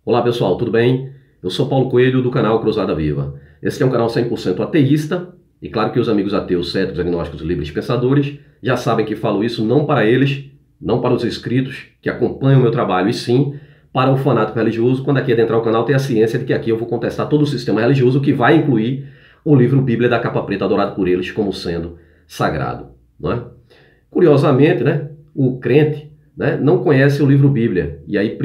Olá pessoal, tudo bem? Eu sou Paulo Coelho do canal Cruzada Viva. Esse é um canal 100% ateísta e claro que os amigos ateus, céticos, agnósticos, livres pensadores já sabem que falo isso não para eles, não para os inscritos que acompanham o meu trabalho, e sim para o fanático religioso. Quando aqui adentrar o canal tem a ciência de que aqui eu vou contestar todo o sistema religioso, que vai incluir o livro Bíblia da capa preta adorado por eles como sendo sagrado, não é? Curiosamente, né, o crente não conhece o livro Bíblia, e aí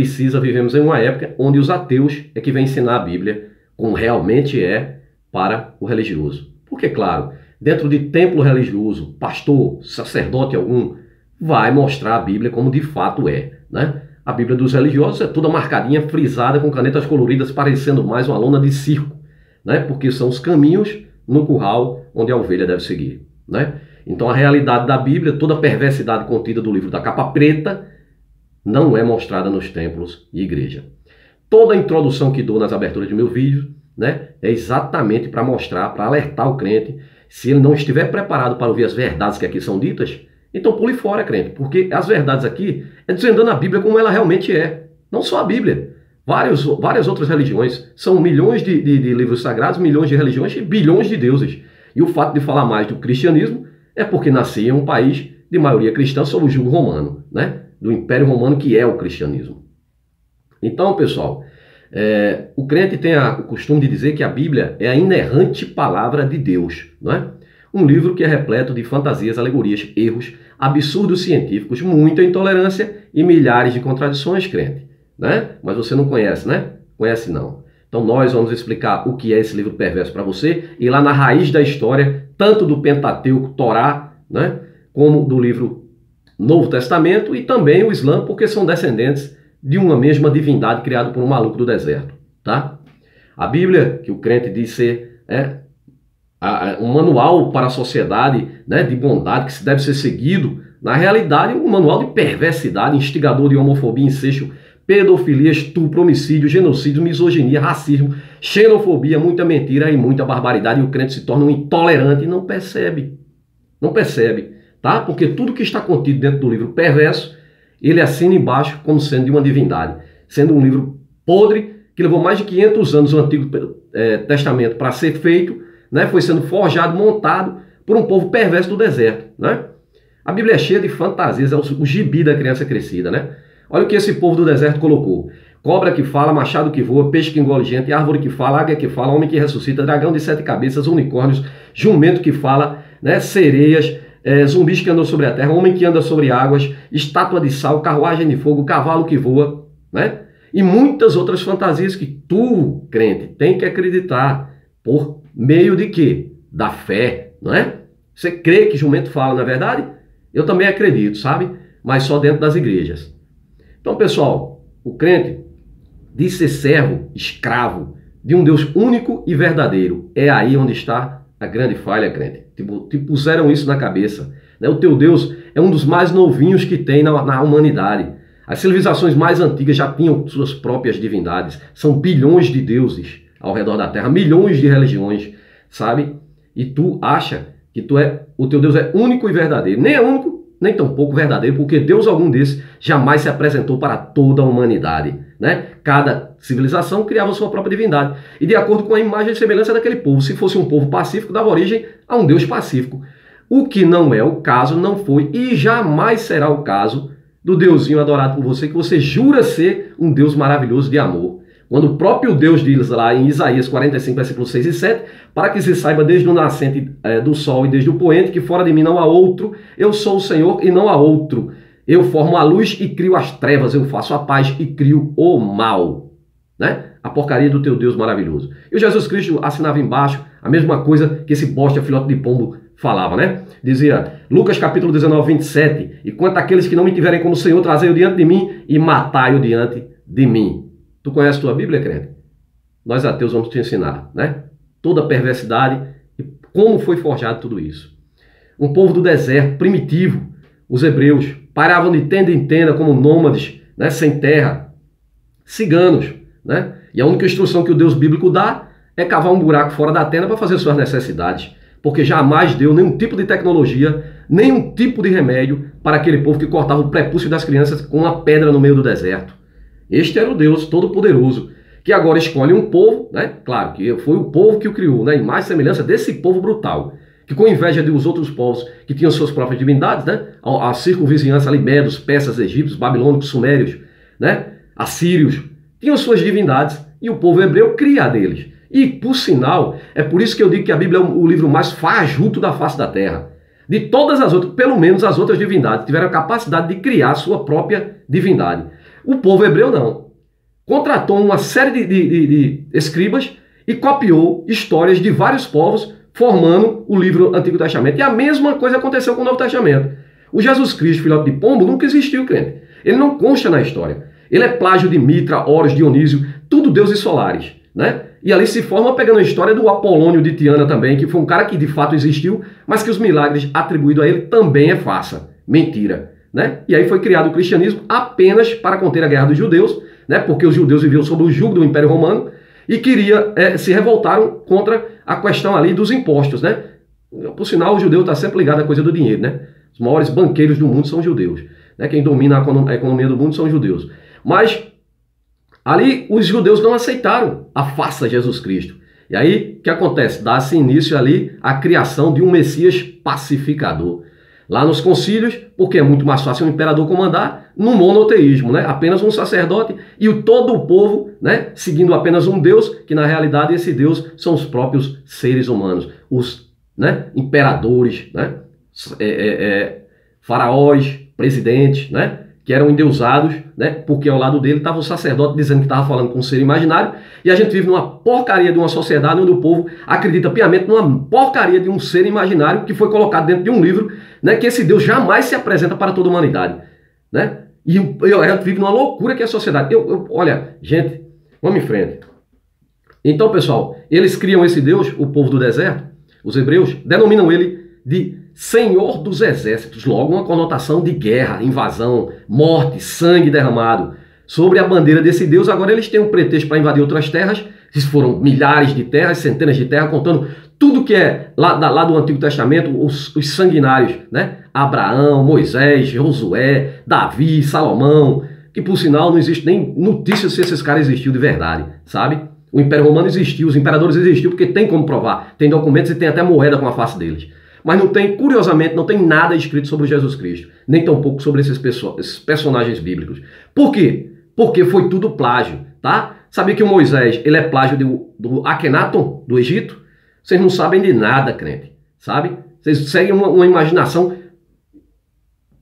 vivemos em uma época onde os ateus é que vêm ensinar a Bíblia como realmente é para o religioso. Porque, claro, dentro de templo religioso, pastor, sacerdote algum, vai mostrar a Bíblia como de fato é, né? A Bíblia dos religiosos é toda marcadinha, frisada, com canetas coloridas, parecendo mais uma lona de circo, né? Porque são os caminhos no curral onde a ovelha deve seguir, né? Então a realidade da Bíblia, toda a perversidade contida do livro da capa preta, não é mostrada nos templos e igreja. Toda a introdução que dou nas aberturas de meu vídeo, né, é exatamente para mostrar, para alertar o crente, se ele não estiver preparado para ouvir as verdades que aqui são ditas, então pule fora, crente, porque as verdades aqui é desvendando a Bíblia como ela realmente é. Não só a Bíblia, várias outras religiões, são milhões de livros sagrados, milhões de religiões e bilhões de deuses. E o fato de falar mais do cristianismo é porque nascia em um país de maioria cristã sob o jugo romano, né? Do Império Romano, que é o cristianismo. Então, pessoal, o crente tem o costume de dizer que a Bíblia é a inerrante palavra de Deus, não é? Um livro que é repleto de fantasias, alegorias, erros, absurdos científicos, muita intolerância e milhares de contradições, crente, né? Mas você não conhece, né? Conhece não. Então nós vamos explicar o que é esse livro perverso para você, e lá na raiz da história, tanto do Pentateuco, Torá, né, como do livro Novo Testamento, e também o Islã, porque são descendentes de uma mesma divindade criada por um maluco do deserto, tá? A Bíblia, que o crente diz ser um manual para a sociedade, né, de bondade que deve ser seguido, na realidade é um manual de perversidade, instigador de homofobia, incesto, pedofilia, estupro, homicídio, genocídio, misoginia, racismo, xenofobia, muita mentira e muita barbaridade, e o crente se torna um intolerante e não percebe. Não percebe, tá? Porque tudo que está contido dentro do livro perverso, ele assina embaixo como sendo de uma divindade, sendo um livro podre, que levou mais de 500 anos o Antigo Testamento para ser feito, né? Foi sendo forjado, montado por um povo perverso do deserto, né? A Bíblia é cheia de fantasias, é o gibi da criança crescida, né? Olha o que esse povo do deserto colocou: cobra que fala, machado que voa, peixe que engole gente, árvore que fala, águia que fala, homem que ressuscita, dragão de 7 cabeças, unicórnios, jumento que fala, né, sereias, zumbis que andam sobre a terra, homem que anda sobre águas, estátua de sal, carruagem de fogo, cavalo que voa, né? E muitas outras fantasias que tu, crente, tem que acreditar. Por meio de quê? Da fé, não é? Você crê que jumento fala, na verdade? Eu também acredito, sabe? Mas só dentro das igrejas. Então, pessoal, o crente diz ser servo, escravo de um Deus único e verdadeiro. É aí onde está a grande falha, crente. Te puseram isso na cabeça, né? O teu Deus é um dos mais novinhos que tem na humanidade. As civilizações mais antigas já tinham suas próprias divindades. São bilhões de deuses ao redor da terra, milhões de religiões, sabe? E tu acha que o teu Deus é único e verdadeiro. Nem é único, nem tampouco verdadeiro, porque Deus algum desses jamais se apresentou para toda a humanidade, né? Cada civilização criava sua própria divindade, e de acordo com a imagem e semelhança daquele povo. Se fosse um povo pacífico, dava origem a um Deus pacífico. O que não é o caso, não foi e jamais será o caso do Deusinho adorado por você, que você jura ser um Deus maravilhoso de amor. Quando o próprio Deus diz lá em Isaías 45, versículos 6 e 7, para que se saiba desde o nascente do sol e desde o poente, que fora de mim não há outro, eu sou o Senhor e não há outro. Eu formo a luz e crio as trevas, eu faço a paz e crio o mal. Né? A porcaria do teu Deus maravilhoso. E o Jesus Cristo assinava embaixo a mesma coisa que esse bosta filhote de pombo falava, né? Dizia, Lucas capítulo 19, 27, e quanto àqueles que não me tiverem como Senhor, trazei-o diante de mim e matai-o diante de mim. Tu conhece tua Bíblia, crente? Nós ateus vamos te ensinar, né? Toda a perversidade e como foi forjado tudo isso. Um povo do deserto, primitivo, os hebreus, paravam de tenda em tenda como nômades, né? Sem terra, ciganos, né? E a única instrução que o Deus bíblico dá é cavar um buraco fora da tenda para fazer suas necessidades, porque jamais deu nenhum tipo de tecnologia, nenhum tipo de remédio para aquele povo que cortava o prepúcio das crianças com uma pedra no meio do deserto. Este era o Deus Todo-Poderoso, que agora escolhe um povo, né? Claro que foi o povo que o criou, né? Imagem e semelhança desse povo brutal, que com inveja dos outros povos que tinham suas próprias divindades, né? A circunvizinhança ali, medos, persas, egípcios, babilônicos, sumérios, né? Assírios, tinham suas divindades e o povo hebreu cria a deles. E, por sinal, é por isso que eu digo que a Bíblia é o livro mais fajuto da face da terra. De todas as outras, pelo menos as outras divindades, tiveram a capacidade de criar a sua própria divindade. O povo hebreu não. Contratou uma série de escribas e copiou histórias de vários povos, formando o livro Antigo Testamento. E a mesma coisa aconteceu com o Novo Testamento. O Jesus Cristo, filhote de pombo, nunca existiu, crente. Ele não consta na história. Ele é plágio de Mitra, Horus, Dionísio, tudo deuses solares, né? E ali se forma pegando a história do Apolônio de Tiana também, que foi um cara que de fato existiu, mas que os milagres atribuídos a ele também é farsa, mentira, né? E aí foi criado o cristianismo apenas para conter a guerra dos judeus, né? Porque os judeus viviam sob o jugo do Império Romano e se revoltaram contra a questão ali dos impostos, né? Por sinal, o judeu está sempre ligado à coisa do dinheiro, né? Os maiores banqueiros do mundo são judeus, né? Quem domina a economia do mundo são os judeus. Mas ali os judeus não aceitaram a farsa Jesus Cristo. E aí o que acontece? Dá-se início ali à criação de um Messias pacificador. Lá nos concílios, porque é muito mais fácil o imperador comandar, no monoteísmo, né? Apenas um sacerdote e todo o povo, né? Seguindo apenas um Deus, que na realidade esse Deus são os próprios seres humanos, os, né? Imperadores, né? Faraós, presidentes, né? Que eram endeusados, né? Porque ao lado dele estava o sacerdote dizendo que estava falando com um ser imaginário, e a gente vive numa porcaria de uma sociedade onde o povo acredita piamente numa porcaria de um ser imaginário que foi colocado dentro de um livro, né? Que esse Deus jamais se apresenta para toda a humanidade, né? E a gente vive numa loucura que é a sociedade. Olha, gente, vamos em frente. Então, pessoal, eles criam esse Deus, o povo do deserto, os hebreus, denominam ele de Senhor dos Exércitos, logo uma conotação de guerra, invasão, morte, sangue derramado. Sobre a bandeira desse Deus, agora eles têm um pretexto para invadir outras terras, foram milhares de terras, centenas de terras, contando tudo que é lá do Antigo Testamento, os sanguinários, né? Abraão, Moisés, Josué, Davi, Salomão, que por sinal não existe nem notícia se esses caras existiam de verdade, sabe? O Império Romano existiu, os imperadores existiam porque tem como provar, tem documentos e tem até moeda com a face deles. Mas não tem, curiosamente, não tem nada escrito sobre Jesus Cristo, nem tampouco sobre esses personagens bíblicos. Por quê? Porque foi tudo plágio, tá? Sabia que o Moisés, ele é plágio do Akhenaton, do Egito? Vocês não sabem de nada, crente, sabe? Vocês seguem uma imaginação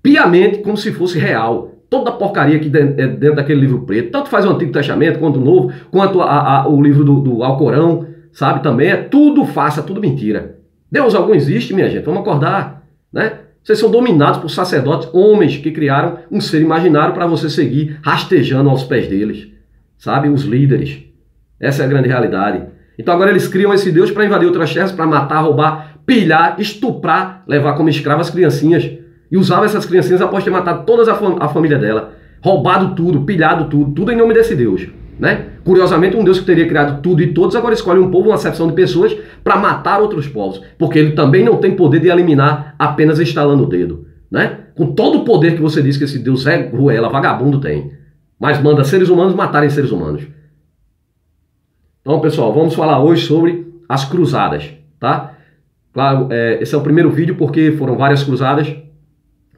piamente como se fosse real. Toda a porcaria que é dentro daquele livro preto, tanto faz o Antigo Testamento quanto o Novo, quanto o livro do Alcorão, sabe? Também é tudo farsa, tudo mentira. Deus algum existe, minha gente, vamos acordar, né? Vocês são dominados por sacerdotes, homens que criaram um ser imaginário para você seguir rastejando aos pés deles, sabe? Os líderes. Essa é a grande realidade. Então agora eles criam esse Deus para invadir outras terras, para matar, roubar, pilhar, estuprar, levar como escravas as criancinhas. E usava essas criancinhas após ter matado toda a família dela, roubado tudo, pilhado tudo, tudo em nome desse Deus. Né? Curiosamente, um Deus que teria criado tudo e todos, agora escolhe um povo, uma acepção de pessoas, para matar outros povos, porque ele também não tem poder de eliminar apenas estalando o dedo. Né? Com todo o poder que você diz que esse Deus é ruela, vagabundo tem, mas manda seres humanos matarem seres humanos. Então, pessoal, vamos falar hoje sobre as cruzadas. Tá? Claro, esse é o primeiro vídeo porque foram várias cruzadas,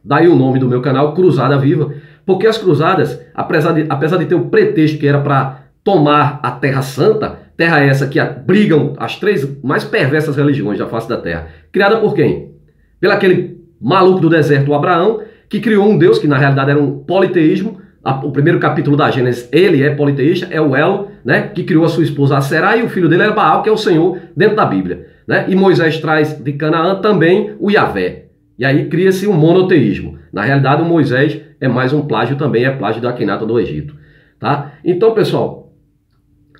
daí o nome do meu canal, Cruzada Viva. Porque as cruzadas, apesar de ter o pretexto que era para tomar a Terra Santa, terra essa que abrigam as três mais perversas religiões da face da Terra, criada por quem? Pelo aquele maluco do deserto, o Abraão, que criou um Deus que na realidade era um politeísmo. O primeiro capítulo da Gênesis, ele é politeísta, é o Elo, né, que criou a sua esposa Aserá, e o filho dele era Baal, que é o Senhor dentro da Bíblia. Né? E Moisés traz de Canaã também o Yavé. E aí cria-se um monoteísmo. Na realidade, o Moisés é mais um plágio também, é plágio do Akhenaton do Egito. Tá? Então, pessoal,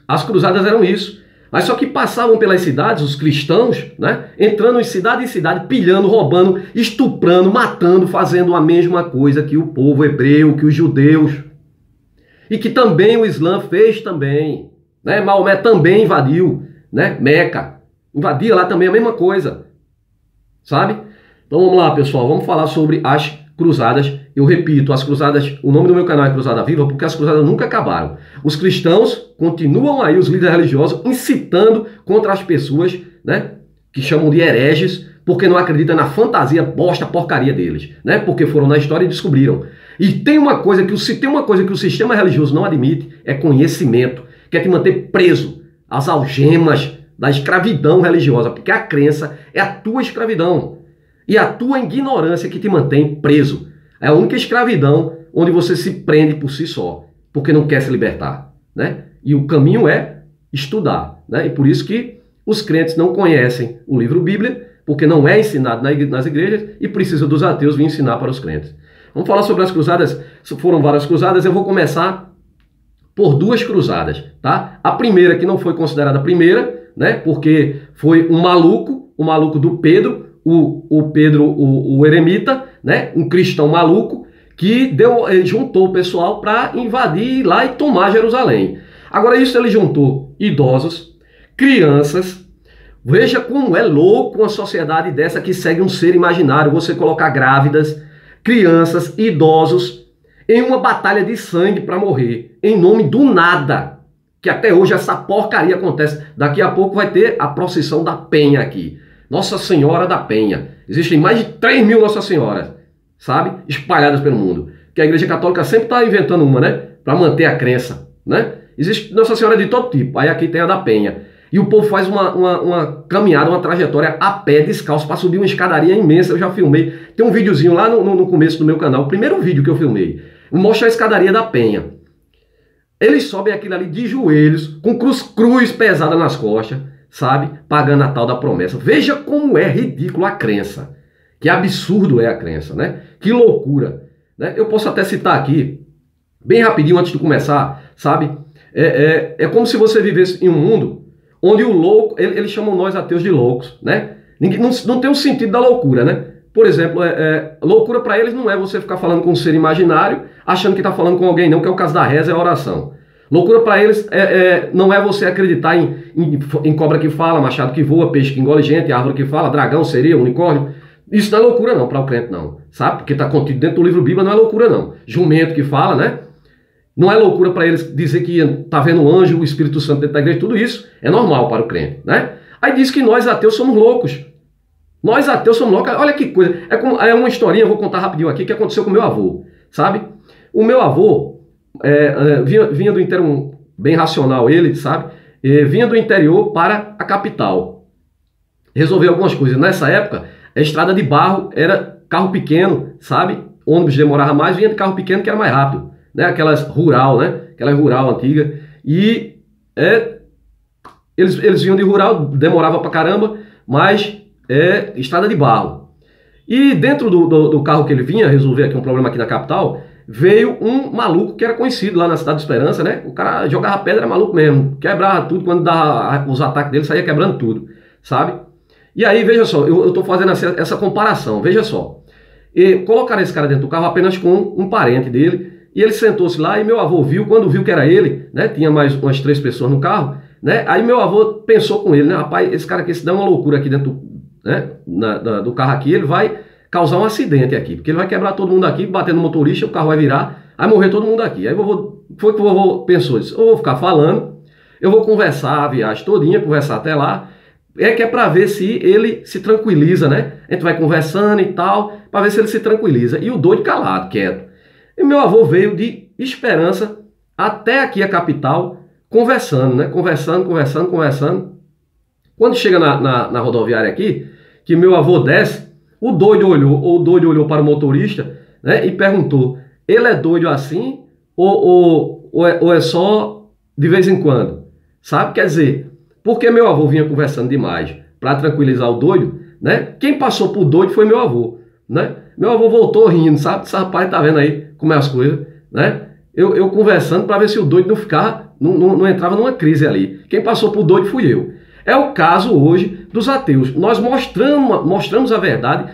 as cruzadas eram isso. Mas só que passavam pelas cidades, os cristãos, né, entrando em cidade, pilhando, roubando, estuprando, matando, fazendo a mesma coisa que o povo hebreu, que os judeus. E que também o Islã fez também. Né? Maomé também invadiu, né? Meca. Invadia lá também a mesma coisa. Sabe? Então vamos lá, pessoal. Vamos falar sobre as cruzadas, eu repito, as cruzadas, o nome do meu canal é Cruzada Viva, porque as cruzadas nunca acabaram. Os cristãos continuam aí, os líderes religiosos, incitando contra as pessoas, né, que chamam de hereges, porque não acreditam na fantasia, bosta, porcaria deles, né, porque foram na história e descobriram. E tem uma coisa que o sistema religioso não admite, é conhecimento, que é te manter preso às algemas da escravidão religiosa, porque a crença é a tua escravidão. E a tua ignorância que te mantém preso. É a única escravidão onde você se prende por si só, porque não quer se libertar, né? E o caminho é estudar, né? E por isso que os crentes não conhecem o livro Bíblia, porque não é ensinado nas igrejas e precisa dos ateus vir ensinar para os crentes. Vamos falar sobre as cruzadas. Foram várias cruzadas, eu vou começar por 2 cruzadas, tá? A primeira, que não foi considerada a primeira, né? Porque foi o maluco do Pedro, o eremita, né? Um cristão maluco, que juntou o pessoal para invadir lá e tomar Jerusalém. Agora, isso ele juntou idosos, crianças. Veja como é louco uma sociedade dessa que segue um ser imaginário, você colocar grávidas, crianças, idosos, em uma batalha de sangue para morrer, em nome do nada. Que até hoje essa porcaria acontece. Daqui a pouco vai ter a procissão da Penha aqui. Nossa Senhora da Penha. Existem mais de 3 mil Nossa Senhoras, sabe? Espalhadas pelo mundo. Que a Igreja Católica sempre está inventando uma, né? Para manter a crença, né? Existe Nossa Senhora de todo tipo. Aí aqui tem a da Penha. E o povo faz uma caminhada, uma trajetória a pé, descalço, para subir uma escadaria imensa. Eu já filmei. Tem um videozinho lá no começo do meu canal. O primeiro vídeo que eu filmei. Mostra a escadaria da Penha. Eles sobem aquilo ali de joelhos, com cruz pesada nas costas, sabe? Pagando a tal da promessa. Veja como é ridículo a crença. Que absurdo é a crença, né? Que loucura, né? Eu posso até citar aqui, bem rapidinho antes de começar, sabe? É como se você vivesse em um mundo onde o louco, eles chamam nós ateus de loucos, né? Não tem um sentido da loucura, né? Por exemplo, loucura para eles não é você ficar falando com um ser imaginário, achando que está falando com alguém não, que é o caso da reza e a oração. Loucura para eles não é você acreditar em cobra que fala, machado que voa, peixe que engole gente, árvore que fala, dragão, sereia, unicórnio. Isso não é loucura não, para o crente não, sabe? Porque está contido dentro do livro Bíblia, não é loucura não. Jumento que fala, né? Não é loucura para eles dizer que está vendo um anjo, o Espírito Santo dentro da igreja, tudo isso é normal para o crente, né? Aí diz que nós ateus somos loucos. Nós ateus somos loucos. Olha que coisa. É uma historinha, eu vou contar rapidinho aqui, que aconteceu com meu avô, sabe? O meu avô vinha do interior, bem racional ele, sabe? Vinha do interior para a capital. Resolveu algumas coisas. Nessa época, a estrada de barro era carro pequeno, sabe? Ônibus demorava mais, vinha de carro pequeno que era mais rápido, né? Aquelas rural, né? Aquela rural antiga. E eles vinham de rural, demorava pra caramba, mas estrada de barro. E dentro do carro que ele vinha resolver aqui um problema aqui na capital, veio um maluco que era conhecido lá na Cidade de Esperança, né? O cara jogava pedra, era maluco mesmo, quebrava tudo, quando dava os ataques dele, saía quebrando tudo, sabe? E aí, veja só, eu tô fazendo essa comparação, veja só. Colocaram esse cara dentro do carro apenas com um parente dele, e ele sentou-se lá, e meu avô viu, quando viu que era ele, né? Tinha mais umas 3 pessoas no carro, né? Aí meu avô pensou com ele, né? Rapaz, esse cara aqui, se der uma loucura aqui dentro do carro aqui, ele vai causar um acidente aqui, porque ele vai quebrar todo mundo aqui, bater no motorista, o carro vai virar, vai morrer todo mundo aqui. Aí foi que o vovô pensou, disse, eu vou ficar falando, eu vou conversar a viagem todinha, conversar até lá, que é para ver se ele se tranquiliza, né? A gente vai conversando e tal, para ver se ele se tranquiliza. E o doido calado, quieto. E meu avô veio de Esperança até aqui a capital, conversando, né? Conversando. Quando chega na rodoviária aqui, que meu avô desce, o doido olhou para o motorista, né, e perguntou, ele é doido assim ou é só de vez em quando? Sabe? Quer dizer, porque meu avô vinha conversando demais para tranquilizar o doido, né? Quem passou por doido foi meu avô, né? Meu avô voltou rindo, sabe? Esse rapaz tá vendo aí como é as coisas, né? Eu conversando para ver se o doido não entrava numa crise ali. Quem passou por doido fui eu. É o caso hoje dos ateus. Nós mostramos a verdade,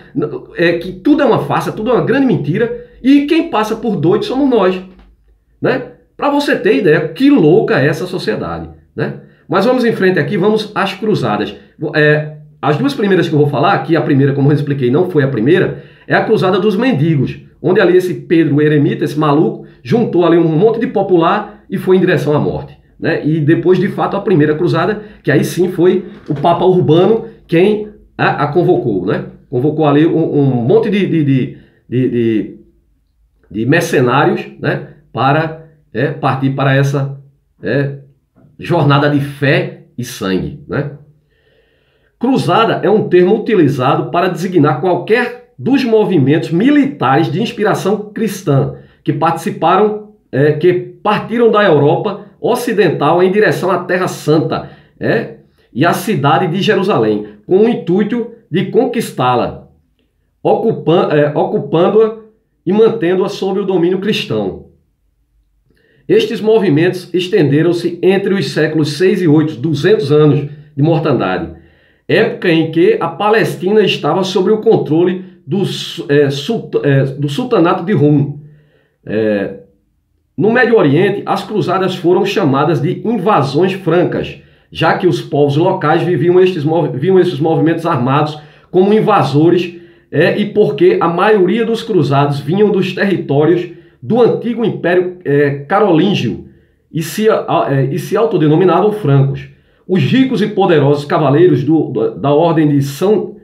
que tudo é uma farsa, tudo é uma grande mentira, e quem passa por doido somos nós, né? Para você ter ideia, que louca é essa sociedade, né? Mas vamos em frente aqui, vamos às cruzadas. As 2 primeiras que eu vou falar, que a primeira, como eu expliquei, não foi a primeira, é a cruzada dos mendigos. onde ali esse Pedro eremita, esse maluco, juntou ali um monte de popular e foi em direção à morte, né? E depois, de fato, a primeira cruzada, que aí sim foi o Papa Urbano quem a convocou, né? Convocou ali um monte de mercenários, né? Para partir para essa jornada de fé e sangue, né? Cruzada é um termo utilizado para designar qualquer dos movimentos militares de inspiração cristã que partiram da Europa ocidental em direção à Terra Santa e à cidade de Jerusalém, com o intuito de conquistá-la, ocupando-a e mantendo-a sob o domínio cristão. Estes movimentos estenderam-se entre os séculos 6 e 8, 200 anos de mortandade, época em que a Palestina estava sob o controle do sultanato de Rum. No Médio Oriente, as cruzadas foram chamadas de invasões francas, já que os povos locais viam esses movimentos armados como invasores e porque a maioria dos cruzados vinham dos territórios do antigo Império Carolíngio e se autodenominavam francos. Os ricos e poderosos cavaleiros da Ordem de São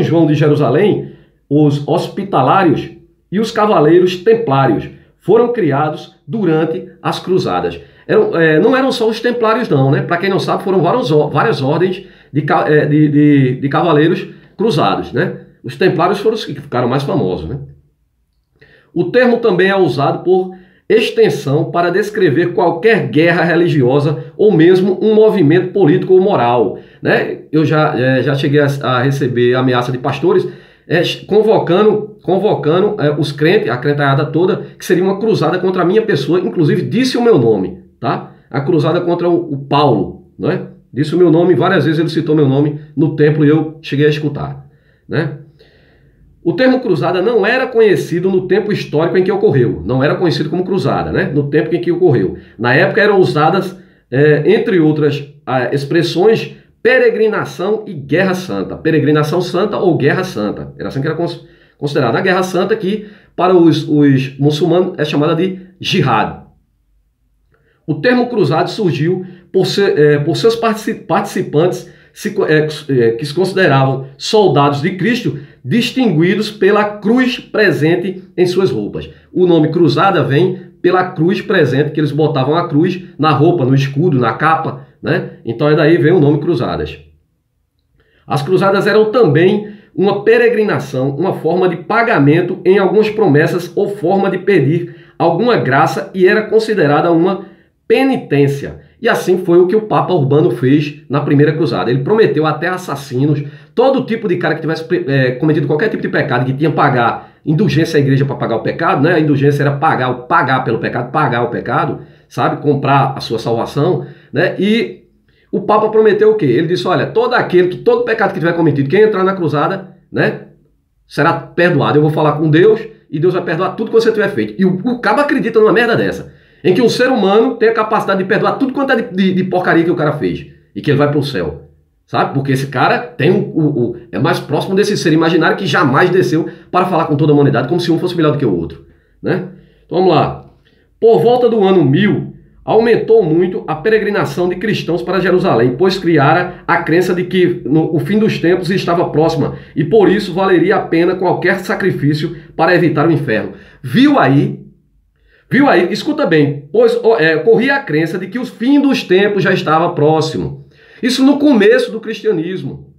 João de Jerusalém, os hospitalários e os cavaleiros templários, foram criados durante as cruzadas. Não eram só os templários não, né? Para quem não sabe, foram várias ordens de cavaleiros cruzados, né? Os templários foram os que ficaram mais famosos, né? O termo também é usado por extensão para descrever qualquer guerra religiosa ou mesmo um movimento político ou moral, né? Eu já cheguei a receber ameaça de pastores convocando os crentes, a crentalhada toda, que seria uma cruzada contra a minha pessoa, inclusive disse o meu nome, tá? A cruzada contra o Paulo, né? Disse o meu nome, várias vezes ele citou meu nome no templo e eu cheguei a escutar, né? O termo cruzada não era conhecido no tempo histórico em que ocorreu. Não era conhecido como cruzada, né? No tempo em que ocorreu. Na época eram usadas, entre outras expressões, peregrinação e guerra santa. Peregrinação santa ou guerra santa. Era assim que era considerada. A guerra santa, que para os muçulmanos é chamada de jihad. O termo cruzado surgiu por seus participantes que se consideravam soldados de Cristo, distinguidos pela cruz presente em suas roupas. O nome cruzada vem pela cruz presente, que eles botavam a cruz na roupa, no escudo, na capa, né? Então daí vem o nome cruzadas. As cruzadas eram também uma peregrinação, uma forma de pagamento em algumas promessas ou forma de pedir alguma graça, e era considerada uma penitência. E assim foi o que o Papa Urbano fez na primeira cruzada. Ele prometeu até assassinos, todo tipo de cara que tivesse cometido qualquer tipo de pecado, que tinha que pagar indulgência à igreja para pagar o pecado, né? A indulgência era pagar pelo pecado, pagar o pecado, sabe? Comprar a sua salvação, né? E o Papa prometeu o quê? Ele disse, olha, todo pecado que tiver cometido, quem entrar na cruzada, né, será perdoado. Eu vou falar com Deus e Deus vai perdoar tudo que você tiver feito. E o cabo acredita numa merda dessa, em que um ser humano tem a capacidade de perdoar tudo quanto é de porcaria que o cara fez, e que ele vai para o céu, sabe? Porque esse cara tem é mais próximo desse ser imaginário que jamais desceu para falar com toda a humanidade, como se um fosse melhor do que o outro, né? Então vamos lá. Por volta do ano 1000, aumentou muito a peregrinação de cristãos para Jerusalém, pois criara a crença de que o fim dos tempos estava próxima, e por isso valeria a pena qualquer sacrifício para evitar o inferno. Viu aí? Escuta bem, pois corria a crença de que o fim dos tempos já estava próximo. Isso no começo do cristianismo.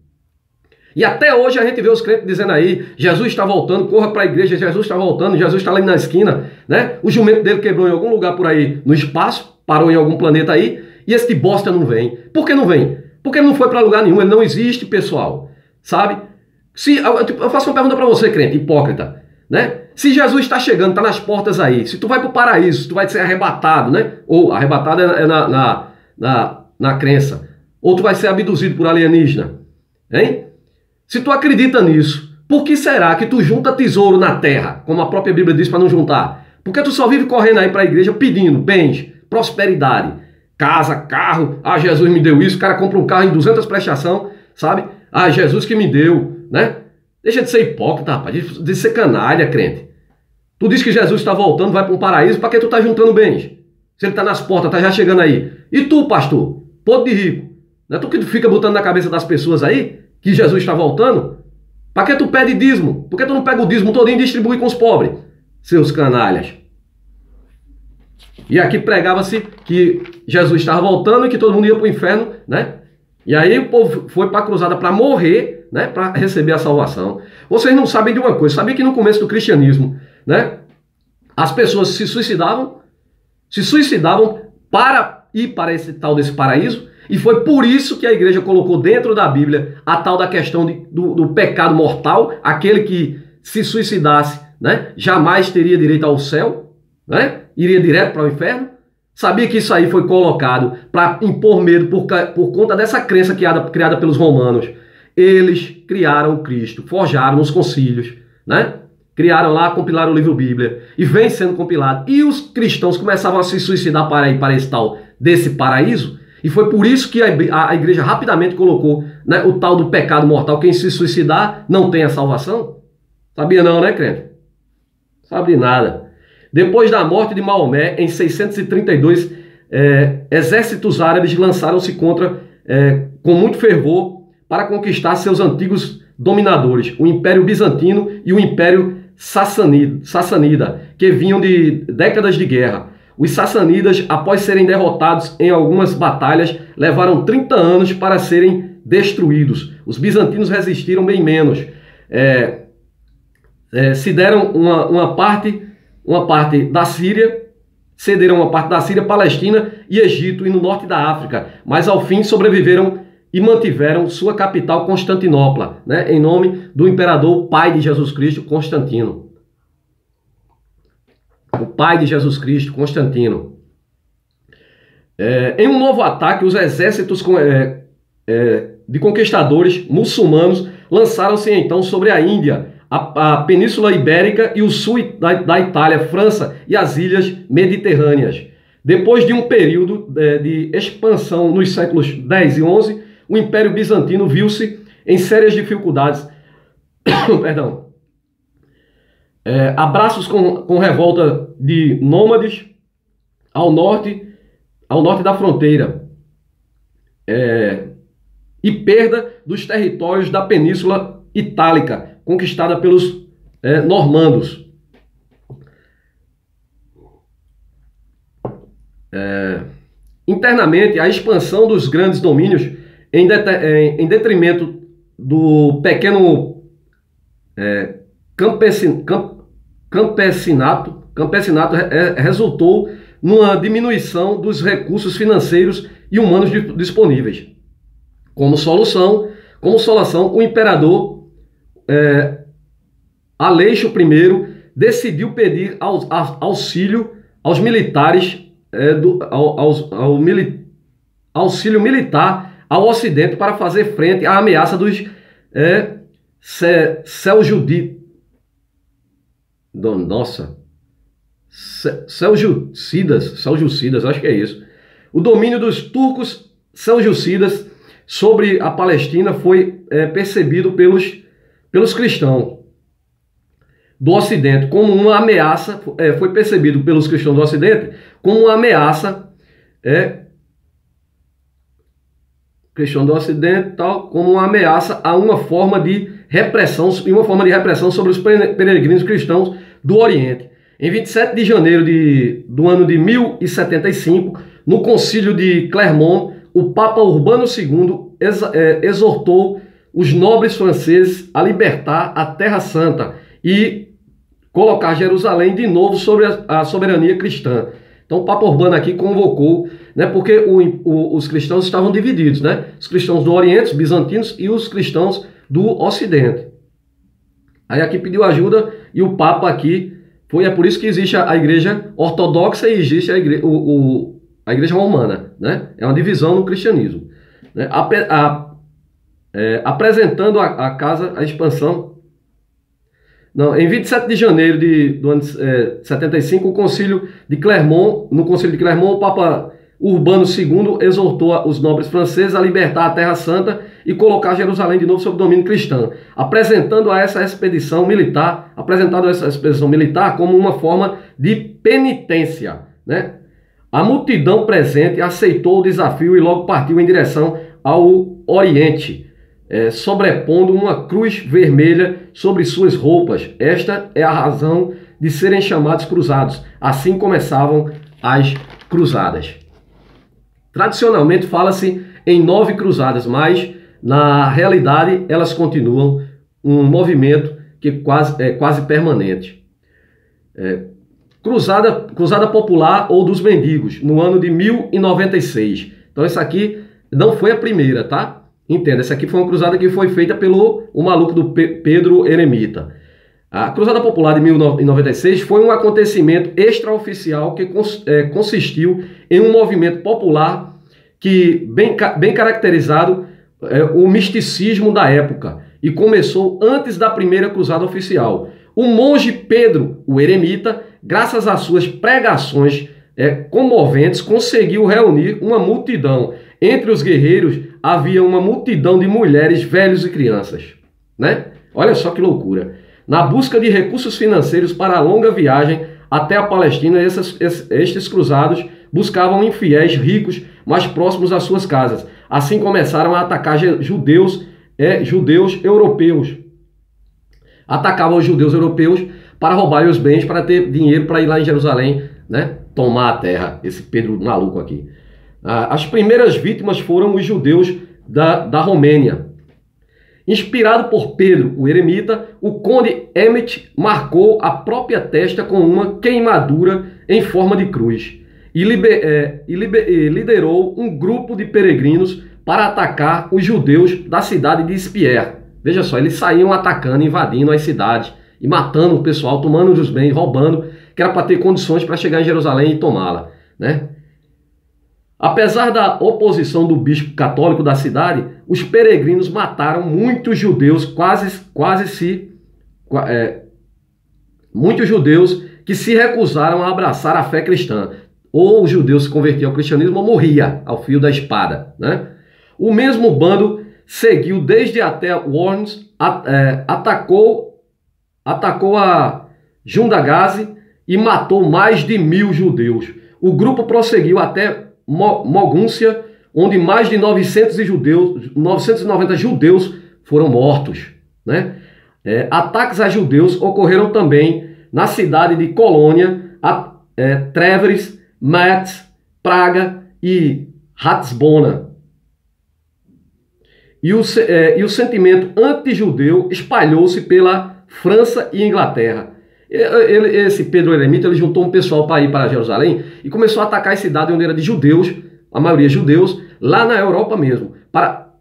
E até hoje a gente vê os crentes dizendo aí, Jesus está voltando, corra para a igreja, Jesus está voltando, Jesus está ali na esquina, né? O jumento dele quebrou em algum lugar por aí no espaço, parou em algum planeta aí, e esse de bosta não vem. Por que não vem? Porque ele não foi para lugar nenhum, ele não existe, pessoal. Sabe? Eu faço uma pergunta para você, crente, hipócrita, né? Se Jesus está chegando, está nas portas aí, se tu vai para o paraíso, se tu vai ser arrebatado, né? Ou arrebatado na crença, ou tu vai ser abduzido por alienígena, hein? Se tu acredita nisso, por que será que tu junta tesouro na terra, como a própria Bíblia diz para não juntar? Porque tu só vive correndo aí para a igreja pedindo bens, prosperidade, casa, carro, Jesus me deu isso, o cara compra um carro em 200 prestação, sabe? Jesus que me deu, né? Deixa de ser hipócrita, rapaz, de ser canalha, crente. Tu diz que Jesus está voltando, vai para um paraíso, para que tu tá juntando bens? Se ele está nas portas, está já chegando aí. E tu, pastor, podre de rico, não é tu que fica botando na cabeça das pessoas aí que Jesus está voltando? Para que tu pede dízimo? Por que tu não pega o dízimo todinho e distribui com os pobres? Seus canalhas. E aqui pregava-se que Jesus estava voltando e que todo mundo ia para o inferno, né? E aí o povo foi para a cruzada para morrer, né? Para receber a salvação. Vocês não sabem de uma coisa, sabem que no começo do cristianismo, né? As pessoas se suicidavam para ir para esse tal desse paraíso, e foi por isso que a igreja colocou dentro da Bíblia a tal da questão do pecado mortal, aquele que se suicidasse, né? Jamais teria direito ao céu, né? Iria direto para o inferno. Sabia que isso aí foi colocado para impor medo por conta dessa crença criada pelos romanos. Eles criaram Cristo, forjaram nos concílios, né? Criaram lá, compilaram o livro Bíblia e vem sendo compilado. E os cristãos começavam a se suicidar para ir para esse tal desse paraíso. E foi por isso que a igreja rapidamente colocou, né, o tal do pecado mortal. Quem se suicidar não tem a salvação. Sabia não, né, crente? Sabe de nada. Depois da morte de Maomé, em 632, exércitos árabes lançaram-se com muito fervor para conquistar seus antigos dominadores, o Império Bizantino e o Império Sassanida, que vinham de décadas de guerra. Os sassanidas, após serem derrotados em algumas batalhas, levaram 30 anos para serem destruídos. Os bizantinos resistiram bem menos. Se deram uma parte da Síria, cederam uma parte da Síria, Palestina e Egito e no norte da África, mas ao fim sobreviveram e mantiveram sua capital Constantinopla, né, em nome do imperador pai de Jesus Cristo, Constantino. O pai de Jesus Cristo, Constantino. Em um novo ataque, os exércitos de conquistadores muçulmanos lançaram-se então sobre a Índia, a Península Ibérica e o sul da Itália, França e as ilhas mediterrâneas. Depois de um período de expansão nos séculos X e XI, o Império Bizantino viu-se em sérias dificuldades. Perdão. Abraços com revolta de nômades ao norte da fronteira e perda dos territórios da Península Itálica, conquistada pelos normandos. Internamente, a expansão dos grandes domínios em detrimento do pequeno campesinato resultou numa diminuição dos recursos financeiros e humanos disponíveis. Como solução, o imperador Aleixo I decidiu pedir auxílio aos militares, auxílio militar ao Ocidente para fazer frente à ameaça dos Seljucidas, acho que é isso. O domínio dos turcos seljucidas sobre a Palestina foi percebido pelos cristãos do Ocidente como uma ameaça, foi percebido pelos cristãos do Ocidente como uma ameaça, como uma ameaça a uma forma de repressão, sobre os peregrinos cristãos do Oriente. Em 27 de janeiro do ano de 1075, no concílio de Clermont, o Papa Urbano II exortou os nobres franceses a libertar a Terra Santa e colocar Jerusalém de novo sobre a soberania cristã. Então o Papa Urbano aqui convocou, né, porque os cristãos estavam divididos, né? Os cristãos do Oriente, os bizantinos, e os cristãos do Ocidente. Aí aqui pediu ajuda e o Papa aqui é por isso que existe a igreja ortodoxa e existe a igreja romana, né? É uma divisão no cristianismo, né? Apresentando a expansão. Não, em 27 de janeiro do ano 75, no concílio de Clermont, o Papa Urbano II exortou os nobres franceses a libertar a Terra Santa e colocar Jerusalém de novo sob domínio cristão, apresentando essa expedição militar como uma forma de penitência, né? A multidão presente aceitou o desafio e logo partiu em direção ao Oriente, sobrepondo uma cruz vermelha sobre suas roupas. Esta é a razão de serem chamados cruzados. Assim começavam as cruzadas. Tradicionalmente fala-se em 9 cruzadas, mas na realidade elas continuam um movimento que é quase permanente. Cruzada Popular ou dos Mendigos, no ano de 1096. Então essa aqui não foi a primeira, tá? Entenda, essa aqui foi uma cruzada que foi feita pelo maluco do Pedro Eremita. A Cruzada Popular de 1096 foi um acontecimento extraoficial que consistiu em um movimento popular que bem caracterizado o misticismo da época e começou antes da primeira cruzada oficial. O monge Pedro, o Eremita, graças às suas pregações comoventes, conseguiu reunir uma multidão. Entre os guerreiros havia uma multidão de mulheres, velhos e crianças, né? Olha só que loucura. Na busca de recursos financeiros para a longa viagem até a Palestina, estes cruzados buscavam infiéis ricos mais próximos às suas casas. Assim começaram a atacar judeus europeus. Atacavam os judeus europeus para roubar os bens, para ter dinheiro para ir lá em Jerusalém, né, tomar a terra. Esse Pedro maluco aqui. As primeiras vítimas foram os judeus da Romênia. Inspirado por Pedro, o Eremita, o conde Emmet marcou a própria testa com uma queimadura em forma de cruz e liderou um grupo de peregrinos para atacar os judeus da cidade de Speyer. Veja só, eles saíam atacando, invadindo as cidades e matando o pessoal, tomando os bens, roubando, que era para ter condições para chegar em Jerusalém e tomá-la, né? Apesar da oposição do bispo católico da cidade, os peregrinos mataram muitos judeus, muitos judeus que se recusaram a abraçar a fé cristã. Ou o judeu se convertia ao cristianismo ou morria ao fio da espada, né? O mesmo bando seguiu desde até Worms, atacou a Jundagazi e matou mais de 1000 judeus. O grupo prosseguiu até Mogúncia, onde mais de 990 judeus foram mortos, né? Ataques a judeus ocorreram também na cidade de Colônia, Treveris, Metz, Praga e Ratisbona. E o sentimento anti-judeu espalhou-se pela França e Inglaterra. Esse Pedro Eremita, ele juntou um pessoal para ir para Jerusalém e começou a atacar a cidade onde era de judeus, a maioria judeus, lá na Europa mesmo, para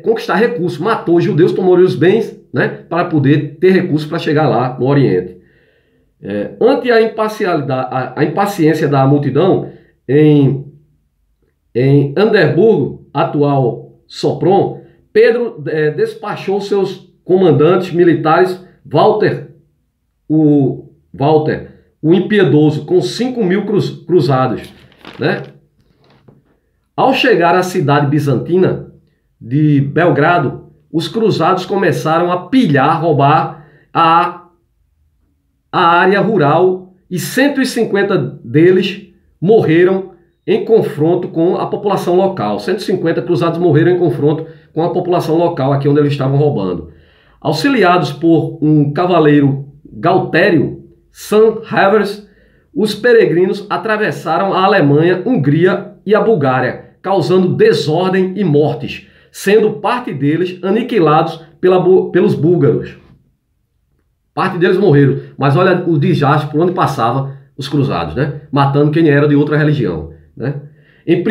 conquistar recursos. Matou os judeus, tomou os bens, né, para poder ter recursos para chegar lá no Oriente. Ante a impaciência da multidão, em Anderburgo, atual Sopron, Pedro despachou seus comandantes militares, Walter, o impiedoso, com 5.000 cruzados, né? Ao chegar à cidade bizantina de Belgrado, os cruzados começaram a pilhar, roubar a área rural e 150 deles morreram em confronto com a população local. 150 cruzados morreram em confronto com a população local, aqui onde eles estavam roubando. Auxiliados por um cavaleiro Galtério Sanhavers, os peregrinos atravessaram a Alemanha, Hungria e a Bulgária, causando desordem e mortes, sendo parte deles aniquilados pelos búlgaros. Parte deles morreram, mas olha o desastre por onde passavam os cruzados, né? Matando quem era de outra religião, né? E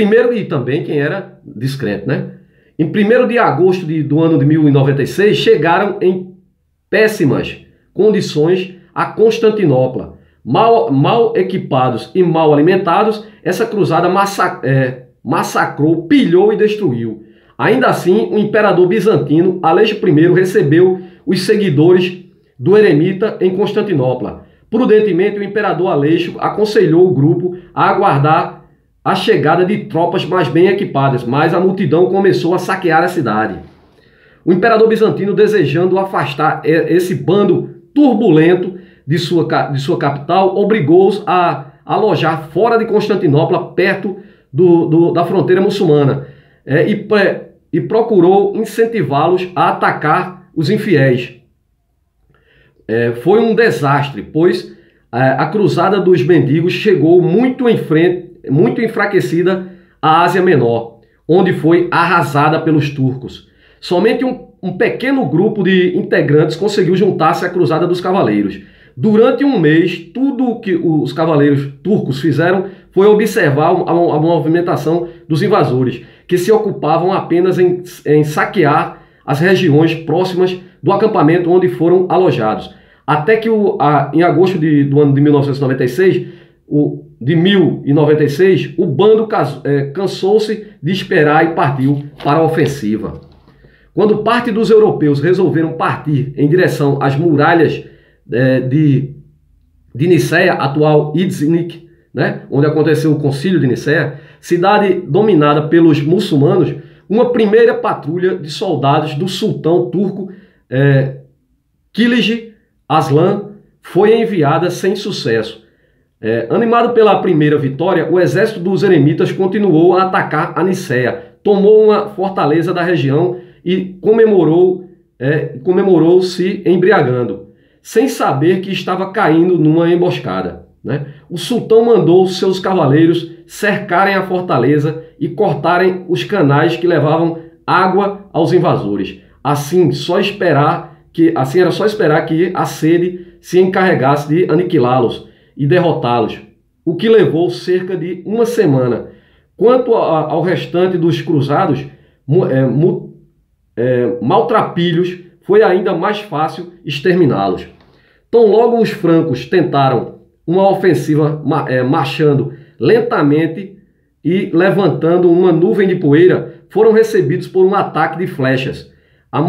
também quem era descrente, né? Em 1º de agosto do ano de 1096, chegaram em péssimas condições a Constantinopla. Mal equipados e mal alimentados, essa cruzada massacrou, pilhou e destruiu. Ainda assim, o imperador bizantino Aleixo I recebeu os seguidores do Eremita em Constantinopla. Prudentemente, o imperador Aleixo aconselhou o grupo a aguardar a chegada de tropas mais bem equipadas, mas a multidão começou a saquear a cidade. O imperador bizantino, desejando afastar esse bando turbulento de sua capital, obrigou-os a alojar fora de Constantinopla, perto da fronteira muçulmana, e procurou incentivá-los a atacar os infiéis. Foi um desastre, pois a cruzada dos mendigos chegou muito enfraquecida à Ásia Menor, onde foi arrasada pelos turcos. Somente um pequeno grupo de integrantes conseguiu juntar-se à cruzada dos cavaleiros. Durante um mês, tudo o que os cavaleiros turcos fizeram foi observar a movimentação dos invasores, que se ocupavam apenas em saquear as regiões próximas do acampamento onde foram alojados. Até que em agosto do ano de 1996, o bando cansou-se de esperar e partiu para a ofensiva. Quando parte dos europeus resolveram partir em direção às muralhas de Niceia, atual Iznik, né, onde aconteceu o concílio de Niceia, cidade dominada pelos muçulmanos, uma primeira patrulha de soldados do sultão turco Kilij Arslan foi enviada sem sucesso. Animado pela primeira vitória, o exército dos eremitas continuou a atacar a Niceia, tomou uma fortaleza da região e comemorou-se embriagando, sem saber que estava caindo numa emboscada, né? O sultão mandou seus cavaleiros cercarem a fortaleza e cortarem os canais que levavam água aos invasores. Assim era só esperar que a sede se encarregasse de aniquilá-los e derrotá-los, o que levou cerca de uma semana. Quanto ao restante dos cruzados, maltrapilhos, foi ainda mais fácil exterminá-los. Tão logo os francos tentaram uma ofensiva marchando lentamente e levantando uma nuvem de poeira, foram recebidos por um ataque de flechas. A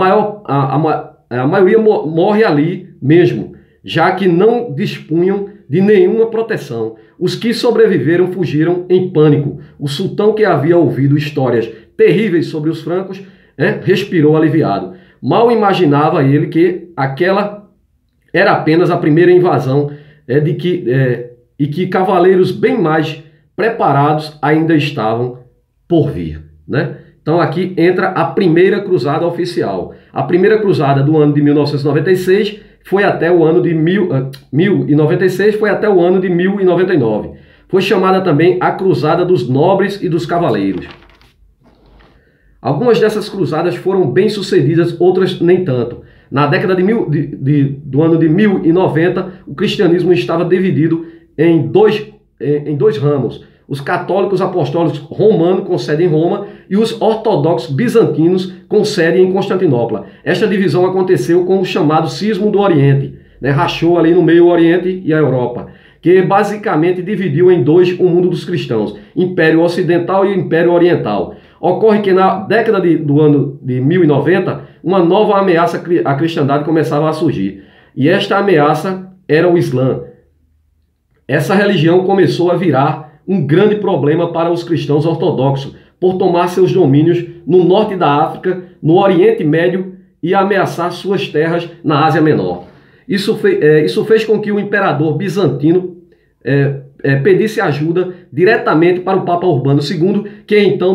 maioria morre ali mesmo, já que não dispunham de nenhuma proteção. Os que sobreviveram fugiram em pânico. O sultão, que havia ouvido histórias terríveis sobre os francos, respirou aliviado. Mal imaginava ele que aquela era apenas a primeira invasão e que cavaleiros bem mais preparados ainda estavam por vir, né? Então aqui entra a primeira cruzada oficial. A primeira cruzada do ano de 1996 foi até o ano de 1096, foi até o ano de 1099. Foi chamada também a Cruzada dos Nobres e dos Cavaleiros. Algumas dessas cruzadas foram bem sucedidas, outras nem tanto. Na década do ano de 1090, o cristianismo estava dividido em dois ramos. Os católicos apostólicos romanos com sede em Roma e os ortodoxos bizantinos com sede em Constantinopla. Esta divisão aconteceu com o chamado Cisma do Oriente, né? Rachou ali no meio o Oriente e a Europa, que basicamente dividiu em dois o mundo dos cristãos, Império Ocidental e Império Oriental. Ocorre que na década do ano de 1090, uma nova ameaça à cristandade começava a surgir. E esta ameaça era o Islã. Essa religião começou a virar um grande problema para os cristãos ortodoxos, por tomar seus domínios no norte da África, no Oriente Médio e ameaçar suas terras na Ásia Menor. Isso fez com que o imperador bizantino pedisse ajuda diretamente para o Papa Urbano II, que então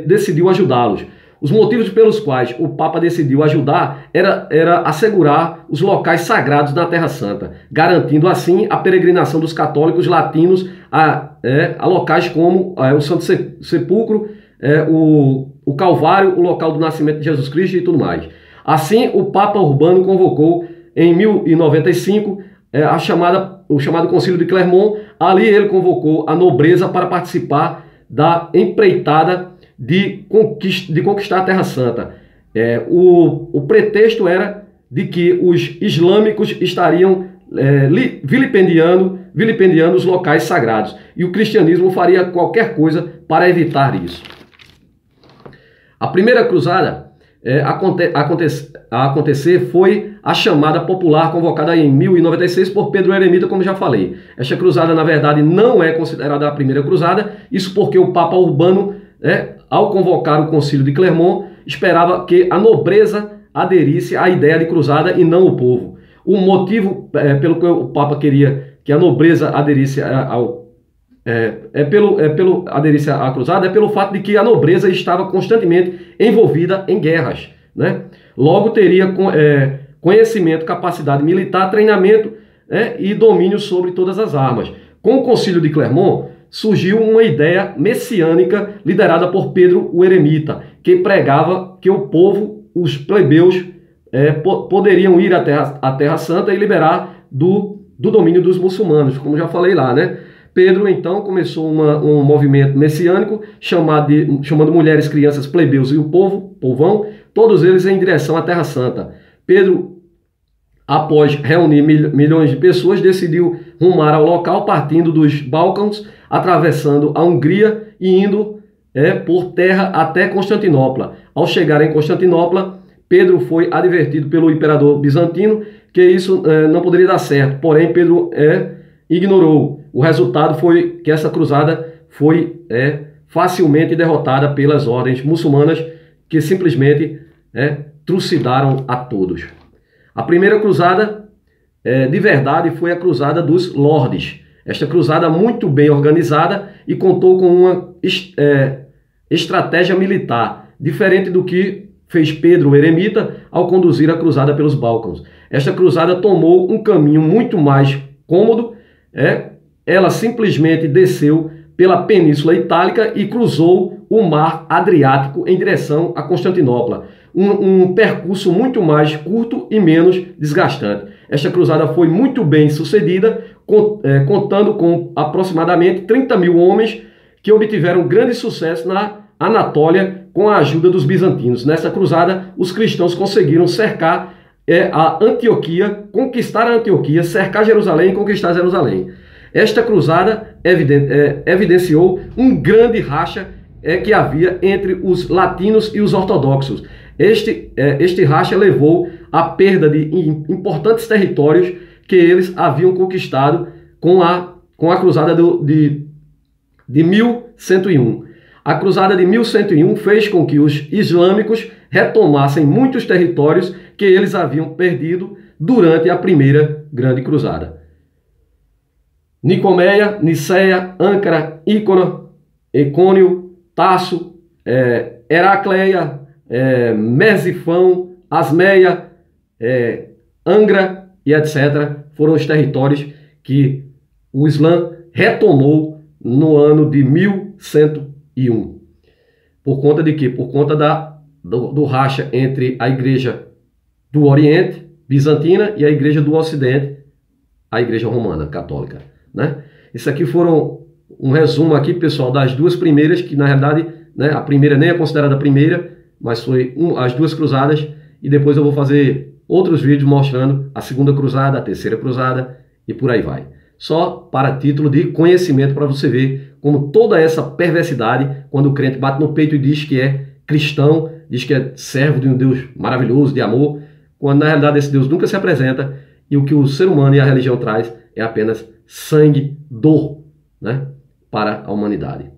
decidiu ajudá-los. Os motivos pelos quais o Papa decidiu ajudar era assegurar os locais sagrados na Terra Santa, garantindo assim a peregrinação dos católicos latinos a locais como o Santo Sepulcro, o Calvário, o local do nascimento de Jesus Cristo e tudo mais. Assim, o Papa Urbano convocou em 1095 o chamado Concílio de Clermont. Ali ele convocou a nobreza para participar da empreitada de conquistar a Terra Santa. O pretexto era de que os islâmicos estariam vilipendiando os locais sagrados, e o cristianismo faria qualquer coisa para evitar isso. A primeira cruzada a acontecer foi a chamada popular convocada em 1096 por Pedro Eremita, como já falei. Esta cruzada, na verdade, não é considerada a primeira cruzada, isso porque o Papa Urbano, ao convocar o concílio de Clermont, esperava que a nobreza aderisse à ideia de cruzada e não o povo. O motivo pelo que o Papa queria que a nobreza aderisse aderisse à cruzada é pelo fato de que a nobreza estava constantemente envolvida em guerras, né? Logo teria conhecimento, capacidade militar, treinamento, e domínio sobre todas as armas. Com o concílio de Clermont surgiu uma ideia messiânica liderada por Pedro o Eremita, que pregava que o povo, os plebeus, poderiam ir à Terra Santa e liberar do domínio dos muçulmanos, como já falei lá, né? Pedro, então, começou um movimento messiânico chamando mulheres, crianças, plebeus e o povão, todos eles em direção à Terra Santa. Pedro, após reunir milhões de pessoas, decidiu rumar ao local, partindo dos Balcãs, atravessando a Hungria e indo por terra até Constantinopla. Ao chegar em Constantinopla, Pedro foi advertido pelo imperador bizantino que isso não poderia dar certo, porém Pedro ignorou. O resultado foi que essa cruzada foi facilmente derrotada pelas ordens muçulmanas, que simplesmente trucidaram a todos. A primeira cruzada, de verdade, foi a cruzada dos Lordes. Esta cruzada muito bem organizada e contou com uma estratégia militar, diferente do que fez Pedro o Eremita ao conduzir a cruzada pelos Balcãs. Esta cruzada tomou um caminho muito mais cômodo. Ela simplesmente desceu pela Península Itálica e cruzou o Mar Adriático em direção a Constantinopla. Um percurso muito mais curto e menos desgastante. Esta cruzada foi muito bem sucedida, contando com aproximadamente 30 mil homens que obtiveram grande sucesso na Anatólia com a ajuda dos bizantinos. Nessa cruzada, os cristãos conseguiram cercar a Antioquia, conquistar a Antioquia, cercar Jerusalém e conquistar Jerusalém. Esta cruzada evidenciou um grande racha que havia entre os latinos e os ortodoxos. Este racha levou à perda de importantes territórios que eles haviam conquistado com a cruzada de 1101. A cruzada de 1101 fez com que os islâmicos retomassem muitos territórios que eles haviam perdido durante a primeira grande cruzada. Nicomeia, Niceia, Âncara, Icônio, Tarso, Heracleia, Mesifão, Asmeia, Angra e etc. foram os territórios que o Islã retomou no ano de 1101. Por conta de quê? Por conta do racha entre a igreja do Oriente, bizantina, e a igreja do Ocidente, a igreja romana, católica, né? Isso aqui foram um resumo aqui, pessoal, das duas primeiras, que na realidade, né, a primeira nem é considerada a primeira, mas foi as duas cruzadas, e depois eu vou fazer outros vídeos mostrando a segunda cruzada, a terceira cruzada, e por aí vai. Só para título de conhecimento, para você ver como toda essa perversidade, quando o crente bate no peito e diz que é cristão, diz que é servo de um Deus maravilhoso, de amor, quando na realidade esse Deus nunca se apresenta, e o que o ser humano e a religião traz é apenas sangue, dor, né, para a humanidade.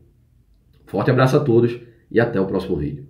Forte abraço a todos e até o próximo vídeo.